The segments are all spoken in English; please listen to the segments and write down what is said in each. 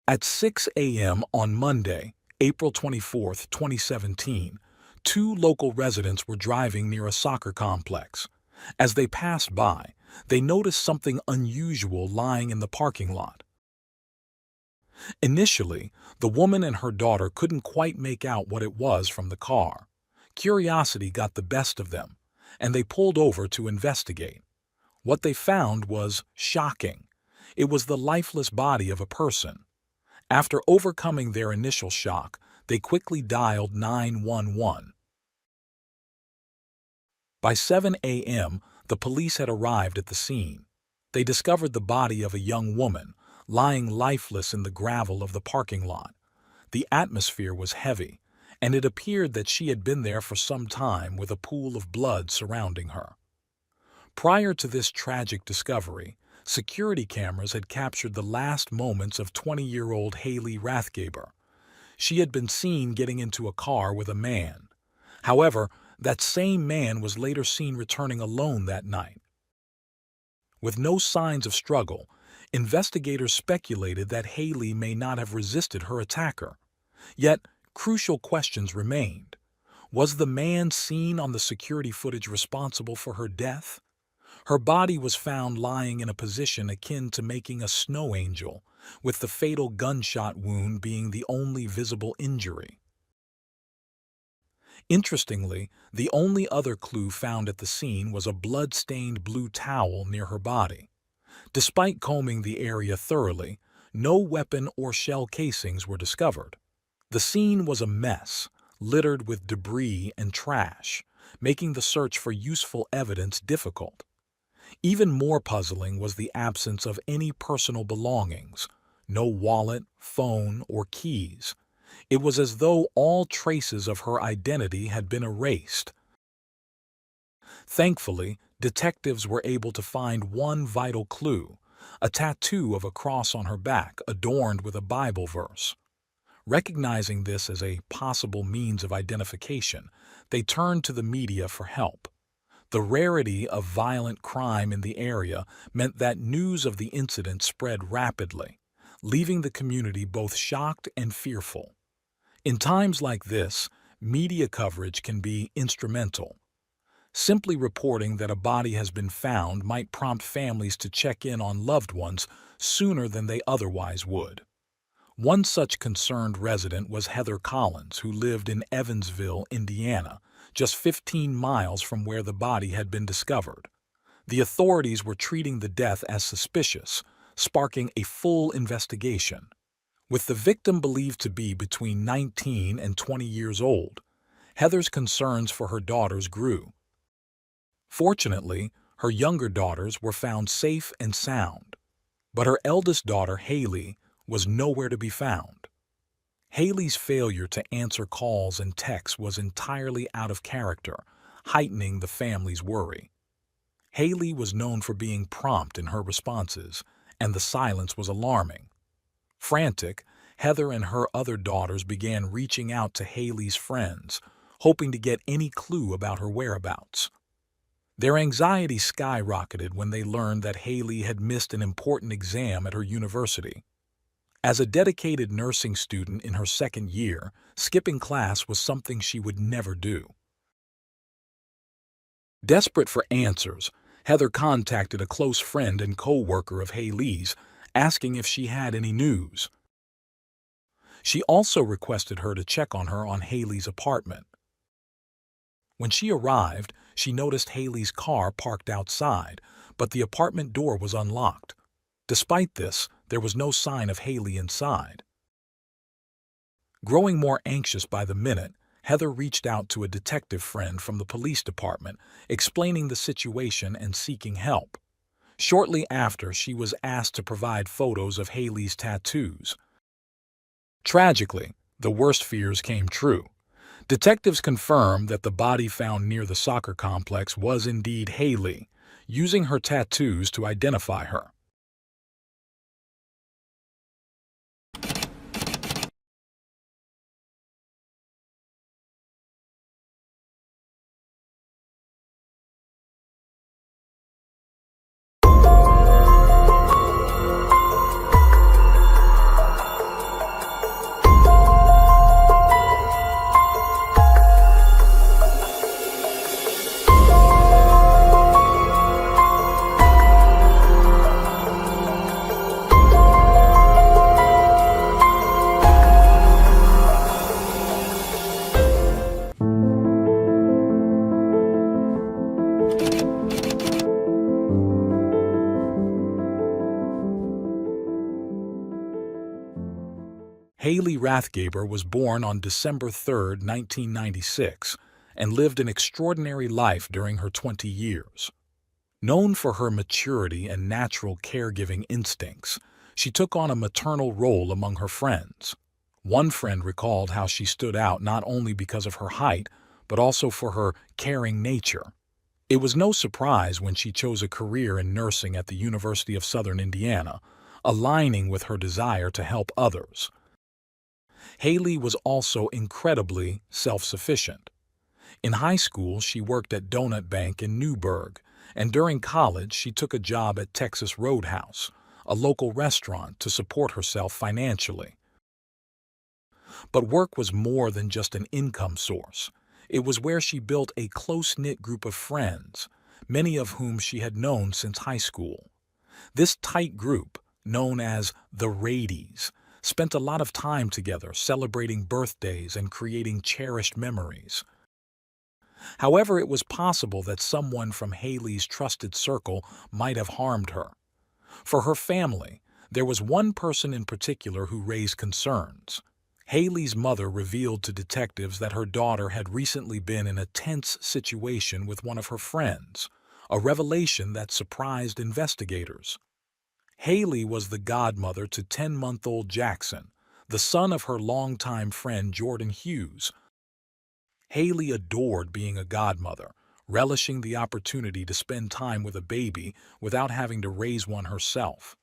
At 6 a.m. on Monday, April 24, 2017, two local residents were driving near a soccer complex. As they passed by, they noticed something unusual lying in the parking lot. Initially, the woman and her daughter couldn't quite make out what it was from the car. Curiosity got the best of them, and they pulled over to investigate. What they found was shocking. It was the lifeless body of a person. After overcoming their initial shock, they quickly dialed 911. By 7 a.m., the police had arrived at the scene. They discovered the body of a young woman, lying lifeless in the gravel of the parking lot. The atmosphere was heavy, and it appeared that she had been there for some time with a pool of blood surrounding her. Prior to this tragic discovery, security cameras had captured the last moments of 20-year-old Haley Rathgaber. She had been seen getting into a car with a man. However, that same man was later seen returning alone that night. With no signs of struggle, investigators speculated that Haley may not have resisted her attacker. Yet, crucial questions remained. Was the man seen on the security footage responsible for her death? Her body was found lying in a position akin to making a snow angel, with the fatal gunshot wound being the only visible injury. Interestingly, the only other clue found at the scene was a blood-stained blue towel near her body. Despite combing the area thoroughly, no weapon or shell casings were discovered. The scene was a mess, littered with debris and trash, making the search for useful evidence difficult. Even more puzzling was the absence of any personal belongings, no wallet, phone, or keys. It was as though all traces of her identity had been erased. Thankfully, detectives were able to find one vital clue, a tattoo of a cross on her back adorned with a Bible verse. Recognizing this as a possible means of identification, they turned to the media for help. The rarity of violent crime in the area meant that news of the incident spread rapidly, leaving the community both shocked and fearful. In times like this, media coverage can be instrumental. Simply reporting that a body has been found might prompt families to check in on loved ones sooner than they otherwise would. One such concerned resident was Heather Collins, who lived in Evansville, Indiana, just 15 miles from where the body had been discovered. The authorities were treating the death as suspicious, sparking a full investigation. With the victim believed to be between 19 and 20 years old, Heather's concerns for her daughters grew. Fortunately, her younger daughters were found safe and sound, but her eldest daughter, Haley, was nowhere to be found. Haley's failure to answer calls and texts was entirely out of character, heightening the family's worry. Haley was known for being prompt in her responses, and the silence was alarming. Frantic, Heather and her other daughters began reaching out to Haley's friends, hoping to get any clue about her whereabouts. Their anxiety skyrocketed when they learned that Haley had missed an important exam at her university. As a dedicated nursing student in her second year, skipping class was something she would never do. Desperate for answers, Heather contacted a close friend and co-worker of Haley's, asking if she had any news. She also requested her to check on her on Haley's apartment. When she arrived, she noticed Haley's car parked outside, but the apartment door was unlocked. Despite this, there was no sign of Haley inside. Growing more anxious by the minute, Heather reached out to a detective friend from the police department, explaining the situation and seeking help. Shortly after, she was asked to provide photos of Haley's tattoos. Tragically, the worst fears came true. Detectives confirmed that the body found near the soccer complex was indeed Haley, using her tattoos to identify her. Haley Rathgaber was born on December 3, 1996, and lived an extraordinary life during her 20 years. Known for her maturity and natural caregiving instincts, she took on a maternal role among her friends. One friend recalled how she stood out not only because of her height, but also for her caring nature. It was no surprise when she chose a career in nursing at the University of Southern Indiana, aligning with her desire to help others. Haley was also incredibly self-sufficient. In high school, she worked at Donut Bank in Newburgh, and during college, she took a job at Texas Roadhouse, a local restaurant, to support herself financially. But work was more than just an income source. It was where she built a close-knit group of friends, many of whom she had known since high school. This tight group, known as the Radies, spent a lot of time together celebrating birthdays and creating cherished memories. However, it was possible that someone from Haley's trusted circle might have harmed her. For her family, there was one person in particular who raised concerns. Haley's mother revealed to detectives that her daughter had recently been in a tense situation with one of her friends, a revelation that surprised investigators. Haley was the godmother to 10-month-old Jackson, the son of her longtime friend Jordan Hughes. Haley adored being a godmother, relishing the opportunity to spend time with a baby without having to raise one herself.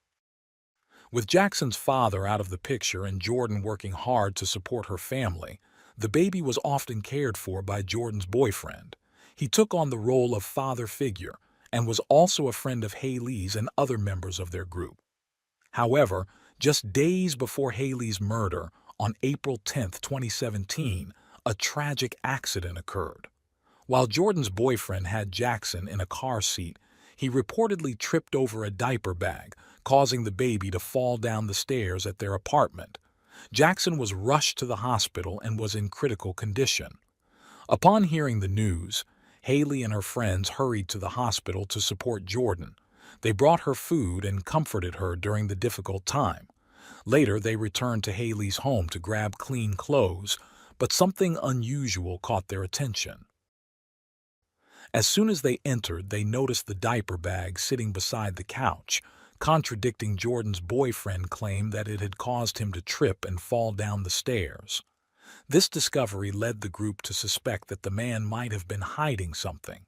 With Jackson's father out of the picture and Jordan working hard to support her family, the baby was often cared for by Jordan's boyfriend. He took on the role of father figure and was also a friend of Haley's and other members of their group. However, just days before Haley's murder, on April 10, 2017, a tragic accident occurred. While Jordan's boyfriend had Jackson in a car seat, he reportedly tripped over a diaper bag, causing the baby to fall down the stairs at their apartment. Jackson was rushed to the hospital and was in critical condition. Upon hearing the news, Haley and her friends hurried to the hospital to support Jordan. They brought her food and comforted her during the difficult time. Later, they returned to Haley's home to grab clean clothes, but something unusual caught their attention. As soon as they entered, they noticed the diaper bag sitting beside the couch, contradicting Jordan's boyfriend's claim that it had caused him to trip and fall down the stairs. This discovery led the group to suspect that the man might have been hiding something.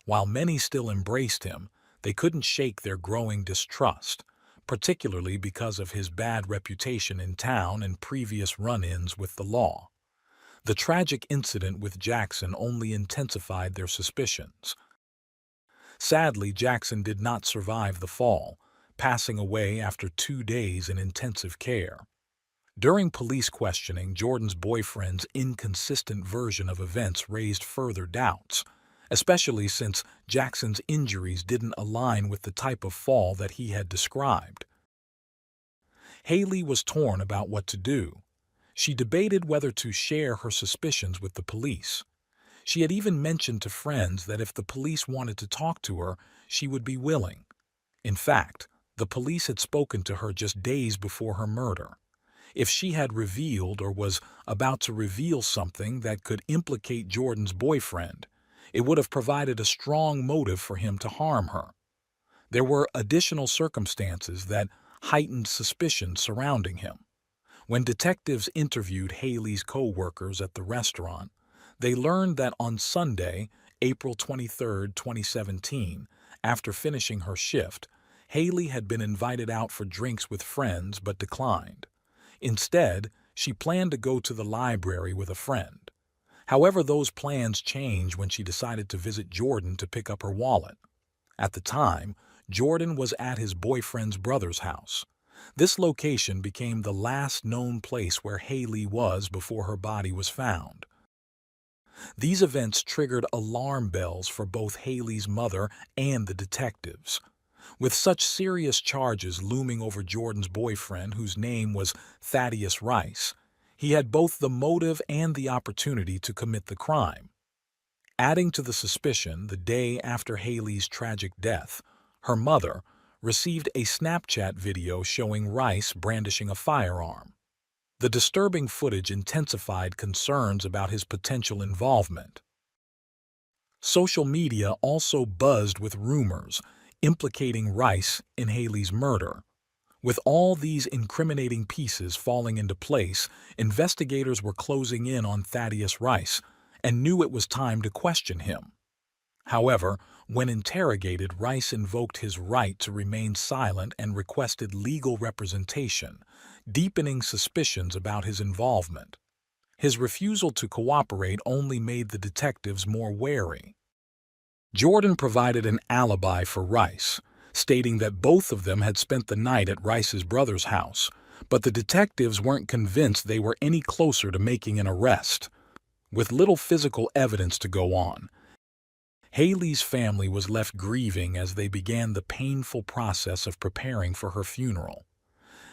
While many still embraced him, they couldn't shake their growing distrust, particularly because of his bad reputation in town and previous run-ins with the law. The tragic incident with Jackson only intensified their suspicions. Sadly, Jackson did not survive the fall, passing away after 2 days in intensive care. During police questioning, Jordan's boyfriend's inconsistent version of events raised further doubts, especially since Jackson's injuries didn't align with the type of fall that he had described. Haley was torn about what to do. She debated whether to share her suspicions with the police. She had even mentioned to friends that if the police wanted to talk to her, she would be willing. In fact, the police had spoken to her just days before her murder. If she had revealed or was about to reveal something that could implicate Jordan's boyfriend, it would have provided a strong motive for him to harm her. There were additional circumstances that heightened suspicion surrounding him. When detectives interviewed Haley's co-workers at the restaurant, they learned that on Sunday, April 23, 2017, after finishing her shift, Haley had been invited out for drinks with friends but declined. Instead, she planned to go to the library with a friend. However, those plans changed when she decided to visit Jordan to pick up her wallet. At the time, Jordan was at his boyfriend's brother's house. This location became the last known place where Haley was before her body was found. These events triggered alarm bells for both Haley's mother and the detectives. With such serious charges looming over Jordan's boyfriend, whose name was Thaddeus Rice, he had both the motive and the opportunity to commit the crime. Adding to the suspicion, the day after Haley's tragic death, her mother received a Snapchat video showing Rice brandishing a firearm. The disturbing footage intensified concerns about his potential involvement. Social media also buzzed with rumors implicating Rice in Haley's murder. With all these incriminating pieces falling into place, investigators were closing in on Thaddeus Rice and knew it was time to question him. However, when interrogated, Rice invoked his right to remain silent and requested legal representation, deepening suspicions about his involvement. His refusal to cooperate only made the detectives more wary. Jordan provided an alibi for Rice, stating that both of them had spent the night at Rice's brother's house, but the detectives weren't convinced they were any closer to making an arrest. With little physical evidence to go on, Haley's family was left grieving as they began the painful process of preparing for her funeral.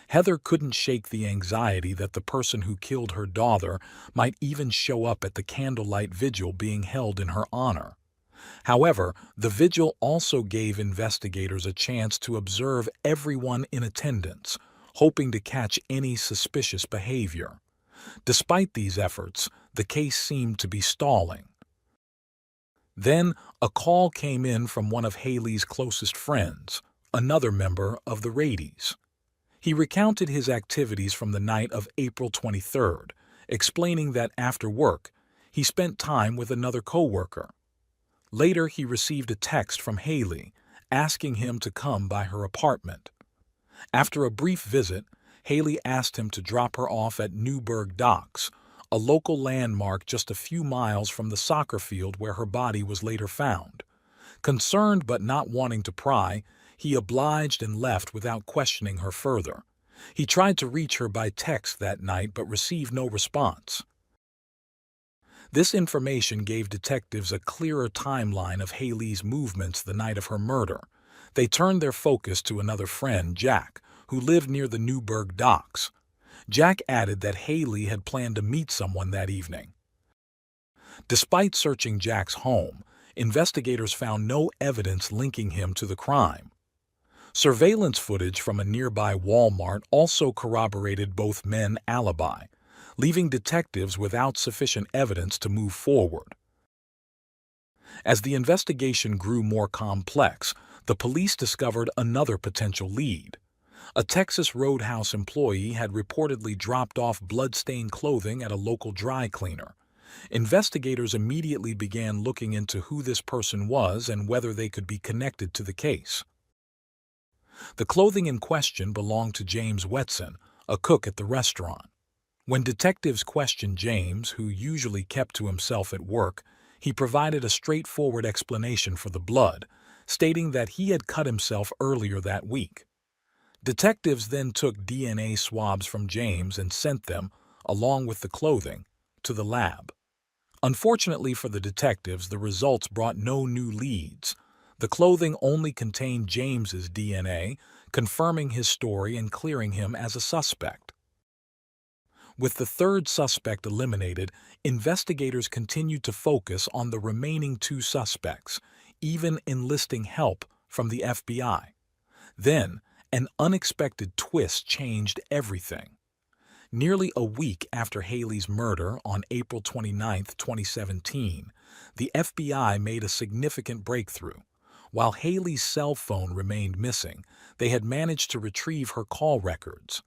Heather couldn't shake the anxiety that the person who killed her daughter might even show up at the candlelight vigil being held in her honor. However, the vigil also gave investigators a chance to observe everyone in attendance, hoping to catch any suspicious behavior. Despite these efforts, the case seemed to be stalling. Then, a call came in from one of Haley's closest friends, another member of the Radies. He recounted his activities from the night of April 23rd, explaining that after work, he spent time with another coworker. Later, he received a text from Haley, asking him to come by her apartment. After a brief visit, Haley asked him to drop her off at Newburgh Docks, a local landmark just a few miles from the soccer field where her body was later found. Concerned but not wanting to pry, he obliged and left without questioning her further. He tried to reach her by text that night but received no response. This information gave detectives a clearer timeline of Haley's movements the night of her murder. They turned their focus to another friend, Jack, who lived near the Newburgh Docks. Jack added that Haley had planned to meet someone that evening. Despite searching Jack's home, investigators found no evidence linking him to the crime. Surveillance footage from a nearby Walmart also corroborated both men's alibi, leaving detectives without sufficient evidence to move forward. As the investigation grew more complex, the police discovered another potential lead. A Texas Roadhouse employee had reportedly dropped off blood-stained clothing at a local dry cleaner. Investigators immediately began looking into who this person was and whether they could be connected to the case. The clothing in question belonged to James Wetson, a cook at the restaurant. When detectives questioned James, who usually kept to himself at work, he provided a straightforward explanation for the blood, stating that he had cut himself earlier that week. Detectives then took DNA swabs from James and sent them, along with the clothing, to the lab. Unfortunately for the detectives, the results brought no new leads. The clothing only contained James's DNA, confirming his story and clearing him as a suspect. With the third suspect eliminated, investigators continued to focus on the remaining two suspects, even enlisting help from the FBI. Then, an unexpected twist changed everything. Nearly a week after Haley's murder on April 29, 2017, the FBI made a significant breakthrough. While Haley's cell phone remained missing, they had managed to retrieve her call records.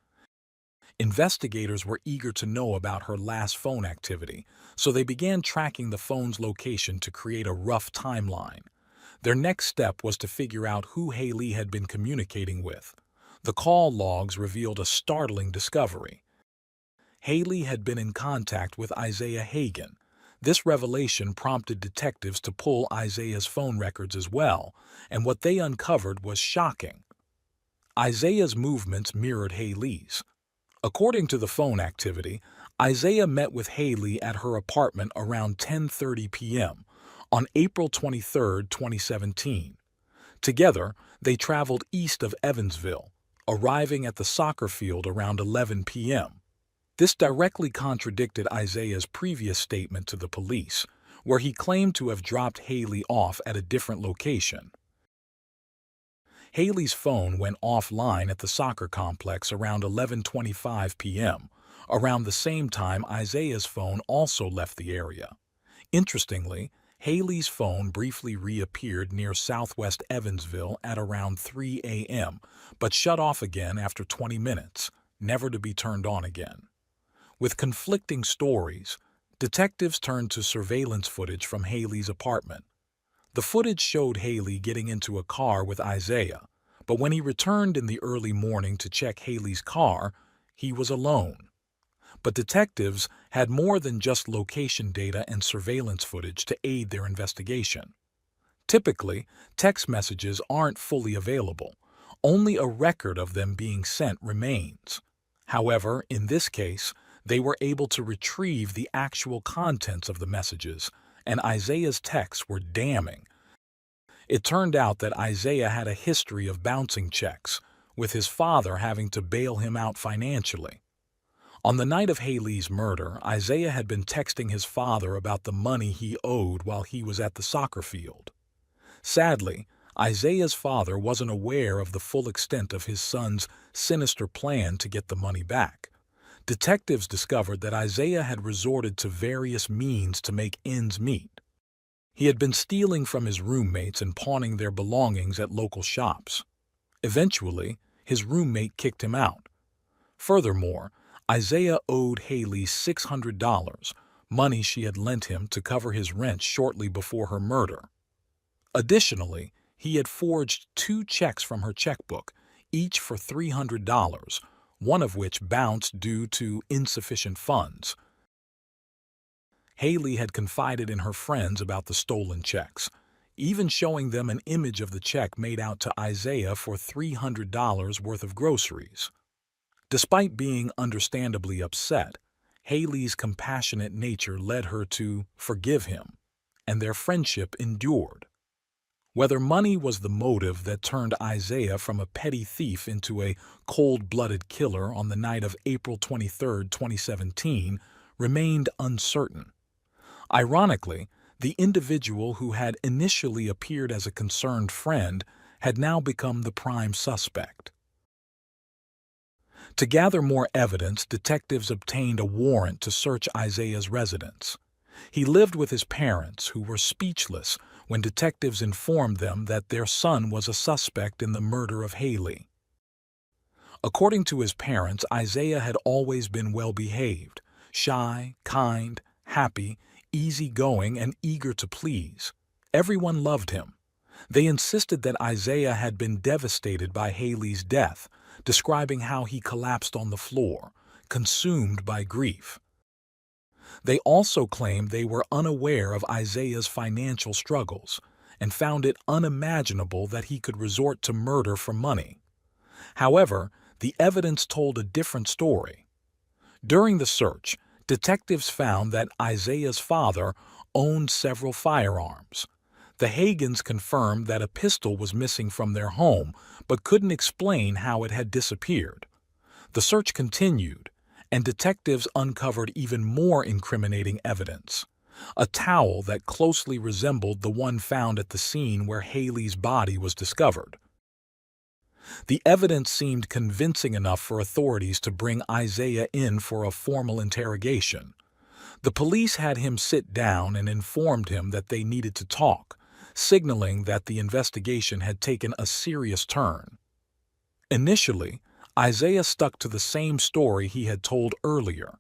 Investigators were eager to know about her last phone activity, so they began tracking the phone's location to create a rough timeline. Their next step was to figure out who Haley had been communicating with. The call logs revealed a startling discovery. Haley had been in contact with Isaiah Hagen. This revelation prompted detectives to pull Isaiah's phone records as well, and what they uncovered was shocking. Isaiah's movements mirrored Haley's. According to the phone activity, Isaiah met with Haley at her apartment around 10:30 p.m. on April 23, 2017. Together, they traveled east of Evansville, arriving at the soccer field around 11 p.m. This directly contradicted Isaiah's previous statement to the police, where he claimed to have dropped Haley off at a different location. Haley's phone went offline at the soccer complex around 11:25 p.m., Around the same time, Isaiah's phone also left the area. Interestingly, Haley's phone briefly reappeared near southwest Evansville at around 3 a.m., but shut off again after 20 minutes, never to be turned on again. With conflicting stories, detectives turned to surveillance footage from Haley's apartment. The footage showed Haley getting into a car with Isaiah, but when he returned in the early morning to check Haley's car, he was alone. But detectives had more than just location data and surveillance footage to aid their investigation. Typically, text messages aren't fully available. Only a record of them being sent remains. However, in this case, they were able to retrieve the actual contents of the messages, and Isaiah's texts were damning. It turned out that Isaiah had a history of bouncing checks, with his father having to bail him out financially. On the night of Haley's murder, Isaiah had been texting his father about the money he owed while he was at the soccer field. Sadly, Isaiah's father wasn't aware of the full extent of his son's sinister plan to get the money back. Detectives discovered that Isaiah had resorted to various means to make ends meet. He had been stealing from his roommates and pawning their belongings at local shops. Eventually, his roommate kicked him out. Furthermore, Isaiah owed Haley $600, money she had lent him to cover his rent shortly before her murder. Additionally, he had forged 2 checks from her checkbook, each for $300, one of which bounced due to insufficient funds. Haley had confided in her friends about the stolen checks, even showing them an image of the check made out to Isaiah for $300 worth of groceries. Despite being understandably upset, Haley's compassionate nature led her to forgive him, and their friendship endured. Whether money was the motive that turned Isaiah from a petty thief into a cold-blooded killer on the night of April 23, 2017, remained uncertain. Ironically, the individual who had initially appeared as a concerned friend had now become the prime suspect. To gather more evidence, detectives obtained a warrant to search Isaiah's residence. He lived with his parents, who were speechless when detectives informed them that their son was a suspect in the murder of Haley. According to his parents, Isaiah had always been well-behaved, shy, kind, happy, easygoing, and eager to please. Everyone loved him. They insisted that Isaiah had been devastated by Haley's death, describing how he collapsed on the floor, consumed by grief. They also claimed they were unaware of Isaiah's financial struggles and found it unimaginable that he could resort to murder for money. However, the evidence told a different story. During the search, detectives found that Isaiah's father owned several firearms. The Hagans confirmed that a pistol was missing from their home, but couldn't explain how it had disappeared. The search continued, and detectives uncovered even more incriminating evidence. A towel that closely resembled the one found at the scene where Haley's body was discovered. The evidence seemed convincing enough for authorities to bring Isaiah in for a formal interrogation. The police had him sit down and informed him that they needed to talk, signaling that the investigation had taken a serious turn. Initially, Isaiah stuck to the same story he had told earlier.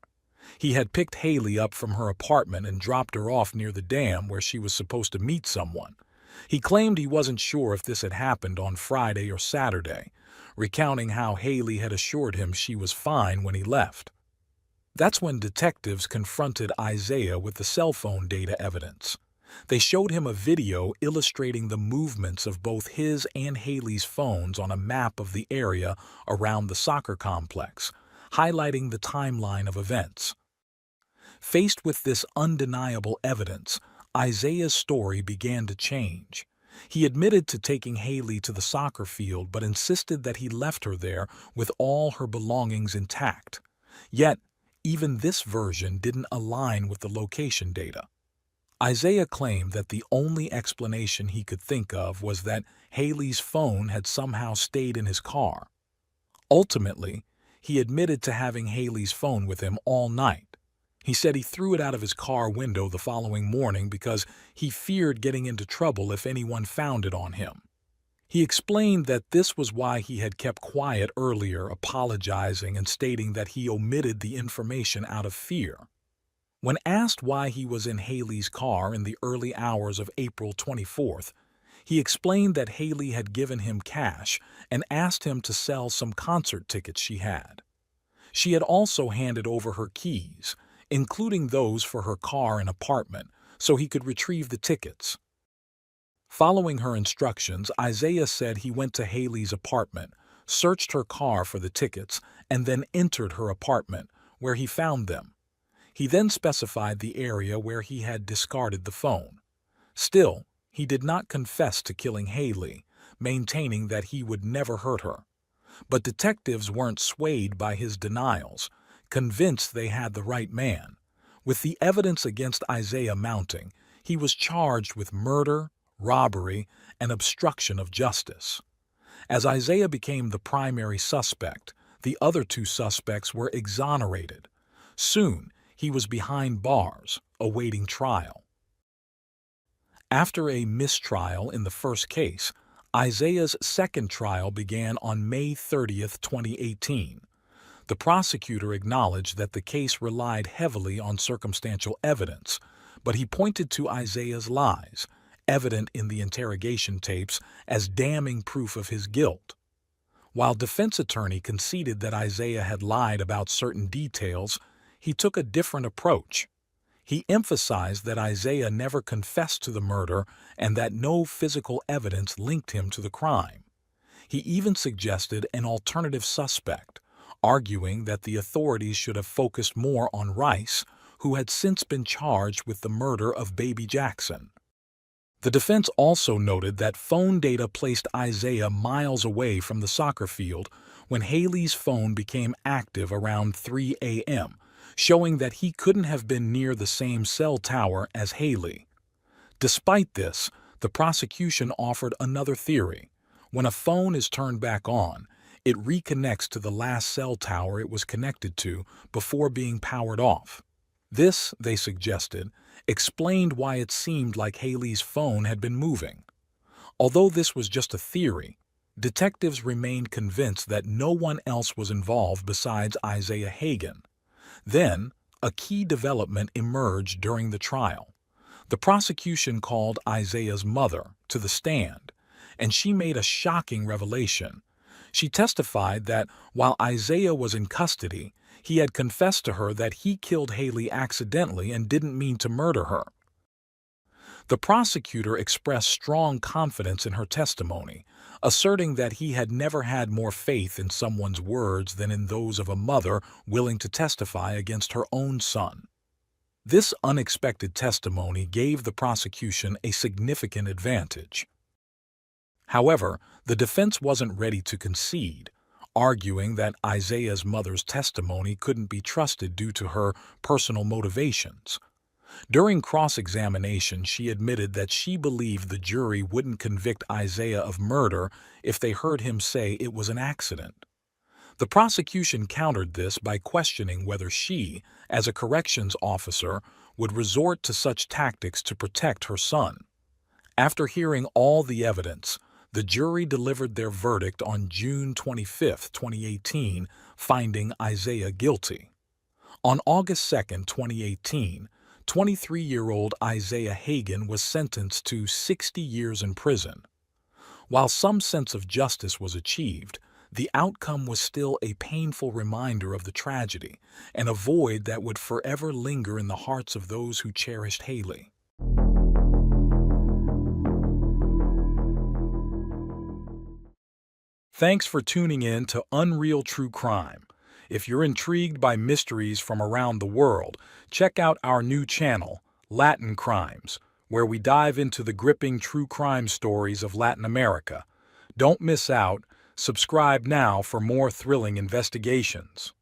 He had picked Haley up from her apartment and dropped her off near the dam where she was supposed to meet someone. He claimed he wasn't sure if this had happened on Friday or Saturday, recounting how Haley had assured him she was fine when he left. That's when detectives confronted Isaiah with the cell phone data evidence. They showed him a video illustrating the movements of both his and Haley's phones on a map of the area around the soccer complex, highlighting the timeline of events. Faced with this undeniable evidence, Isaiah's story began to change. He admitted to taking Haley to the soccer field but insisted that he left her there with all her belongings intact. Yet, even this version didn't align with the location data. Isaiah claimed that the only explanation he could think of was that Haley's phone had somehow stayed in his car. Ultimately, he admitted to having Haley's phone with him all night. He said he threw it out of his car window the following morning because he feared getting into trouble if anyone found it on him. He explained that this was why he had kept quiet earlier, apologizing and stating that he omitted the information out of fear. When asked why he was in Haley's car in the early hours of April 24th, he explained that Haley had given him cash and asked him to sell some concert tickets she had. She had also handed over her keys, including those for her car and apartment, so he could retrieve the tickets. Following her instructions, Isaiah said he went to Haley's apartment, searched her car for the tickets, and then entered her apartment, where he found them. He then specified the area where he had discarded the phone. Still, he did not confess to killing Haley, maintaining that he would never hurt her. But detectives weren't swayed by his denials, convinced they had the right man. With the evidence against Isaiah mounting, he was charged with murder, robbery, and obstruction of justice. As Isaiah became the primary suspect, the other two suspects were exonerated. Soon, he was behind bars, awaiting trial. After a mistrial in the first case, Isaiah's second trial began on May 30, 2018. The prosecutor acknowledged that the case relied heavily on circumstantial evidence, but he pointed to Isaiah's lies, evident in the interrogation tapes, as damning proof of his guilt. While defense attorney conceded that Isaiah had lied about certain details, he took a different approach. He emphasized that Isaiah never confessed to the murder and that no physical evidence linked him to the crime. He even suggested an alternative suspect, arguing that the authorities should have focused more on Rice, who had since been charged with the murder of baby Jackson. The defense also noted that phone data placed Isaiah miles away from the soccer field when Haley's phone became active around 3 a.m., showing that he couldn't have been near the same cell tower as Haley. Despite this, the prosecution offered another theory. When a phone is turned back on, it reconnects to the last cell tower it was connected to before being powered off. This, they suggested, explained why it seemed like Haley's phone had been moving. Although this was just a theory, detectives remained convinced that no one else was involved besides Isaiah Hagen. Then, a key development emerged during the trial. The prosecution called Isaiah's mother to the stand, and she made a shocking revelation. She testified that while Isaiah was in custody, he had confessed to her that he killed Haley accidentally and didn't mean to murder her. The prosecutor expressed strong confidence in her testimony, asserting that he had never had more faith in someone's words than in those of a mother willing to testify against her own son. This unexpected testimony gave the prosecution a significant advantage. However, the defense wasn't ready to concede, arguing that Isaiah's mother's testimony couldn't be trusted due to her personal motivations. During cross-examination, she admitted that she believed the jury wouldn't convict Isaiah of murder if they heard him say it was an accident. The prosecution countered this by questioning whether she, as a corrections officer, would resort to such tactics to protect her son. After hearing all the evidence, the jury delivered their verdict on June 25, 2018, finding Isaiah guilty. On August 2, 2018, 23-year-old Isaiah Hagen was sentenced to 60 years in prison. While some sense of justice was achieved, the outcome was still a painful reminder of the tragedy and a void that would forever linger in the hearts of those who cherished Haley. Thanks for tuning in to Unreal True Crime. If you're intrigued by mysteries from around the world, check out our new channel, Latin Crimes, where we dive into the gripping true crime stories of Latin America. Don't miss out. Subscribe now for more thrilling investigations.